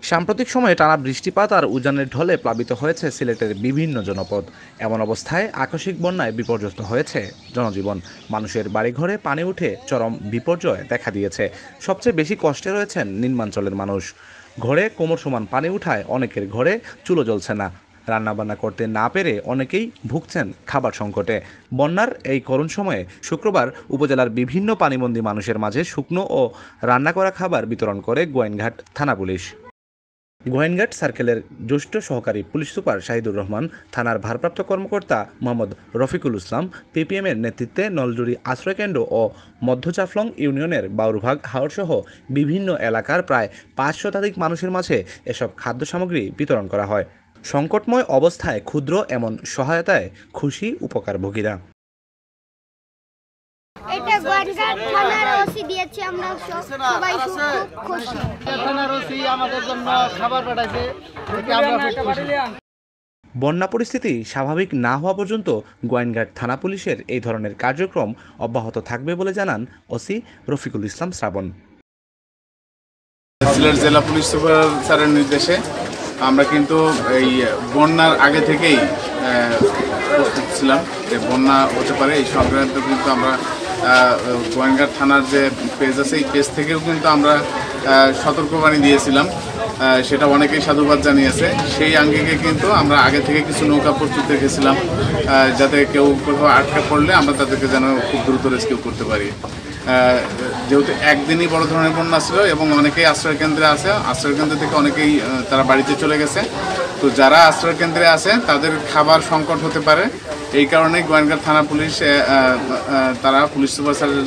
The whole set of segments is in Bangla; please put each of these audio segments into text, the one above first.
সাম্প্রতিক সময়ে টানা বৃষ্টিপাত আর উজানের ঢলে প্লাবিত হয়েছে সিলেটের বিভিন্ন জনপদ। এমন অবস্থায় আকস্মিক বন্যায় বিপর্যস্ত হয়েছে জনজীবন। মানুষের বাড়িঘরে পানি উঠে চরম বিপর্যয় দেখা দিয়েছে। সবচেয়ে বেশি কষ্টে রয়েছেন নিম্নাঞ্চলের মানুষ। ঘরে কোমর সমান পানি উঠায় অনেকের ঘরে চুলো জ্বলছে না। রান্নাবান্না করতে না পেরে অনেকেই ভুগছেন খাবার সংকটে। বন্যার এই করুণ সময়ে শুক্রবার উপজেলার বিভিন্ন পানিবন্দী মানুষের মাঝে শুকনো ও রান্না করা খাবার বিতরণ করে গোয়াইনঘাট থানা পুলিশ। গোয়াইনঘাট সার্কেলের জ্যেষ্ঠ সহকারী পুলিশ সুপার শাহিদুর রহমান, থানার ভারপ্রাপ্ত কর্মকর্তা মোহাম্মদ রফিকুল ইসলাম, পিপিএমের নেতৃত্বে নলজুড়ি আশ্রয়কেন্দ্র ও মধ্য জাফলং ইউনিয়নের বাউরভাগ হাওরসহ বিভিন্ন এলাকার প্রায় ৫ শতাধিক মানুষের মাঝে এসব খাদ্য সামগ্রী বিতরণ করা হয়। সংকটময় অবস্থায় ক্ষুদ্র এমন সহায়তায় খুশি উপকারভোগীরা। এটা গোয়াইনঘাট থানার ওসি দিয়েছে, আমরা সবাই খুব খুশি। থানার ওসি আমাদের জন্য খাবার পাঠাইছে, আমরা খুব খুশি। বন্যা পরিস্থিতি স্বাভাবিক না হওয়া পর্যন্ত গোয়াইনঘাট থানা পুলিশের এই ধরনের কার্যক্রম অব্যাহত থাকবে বলে জানান ওসি রফিকুল ইসলাম শ্রাবণ। সিলেট জেলা পুলিশ সুপার স্যারের নির্দেশে আমরা কিন্তু এই বন্যার আগে থেকেই প্রস্তুত ছিলাম যে বন্যা হতে পারে এই সংক্রান্ত। কিন্তু আমরা গোয়াইনঘাট থানার যে পেজ আছে এই পেজ থেকেও কিন্তু আমরা সতর্কবাণী দিয়েছিলাম, সেটা অনেকেই সাধুবাদ জানিয়েছে। সেই আঙ্গিকে কিন্তু আমরা আগে থেকে কিছু নৌকা প্রস্তুত রেখেছিলাম, যাতে কেউ কোথাও আটকা পড়লে আমরা তাদেরকে যেন খুব দ্রুত রেস্কিউ করতে পারি। যেহেতু একদিনই বড় ধরনের বন্যা ছিল এবং অনেকেই আশ্রয়কেন্দ্রে আছে, আশ্রয়কেন্দ্র থেকে অনেকেই তারা বাড়িতে চলে গেছে। তো যারা আশ্রয়কেন্দ্রে আছে তাদের খাবার সংকট হতে পারে, এই কারণেই গোয়াইনঘাট থানা পুলিশ তারা পুলিশ সুপার স্যারের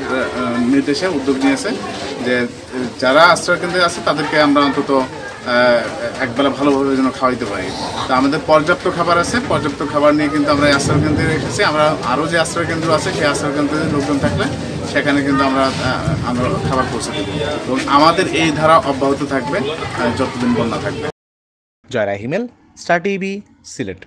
নির্দেশে উদ্যোগ নিয়েছে যে যারা আশ্রয়কেন্দ্রে আছে তাদেরকে আমরা অন্তত একবেলা ভালোভাবে যেন খাওয়াইতে পারি। তো আমাদের পর্যাপ্ত খাবার আছে, পর্যাপ্ত খাবার নিয়ে কিন্তু আমরা আশ্রয়কেন্দ্রে রেখেছি। আমরা আরও যে আশ্রয়কেন্দ্র আছে সেই আশ্রয়কেন্দ্রে লোকজন থাকলে সেখানে কিন্তু আমরা খাবার পৌঁছে দেবো এবং আমাদের এই ধারা অব্যাহত থাকবে যতদিন বন্যা থাকবে। জয়রা হিমেল, স্টার টিভি, সিলেট।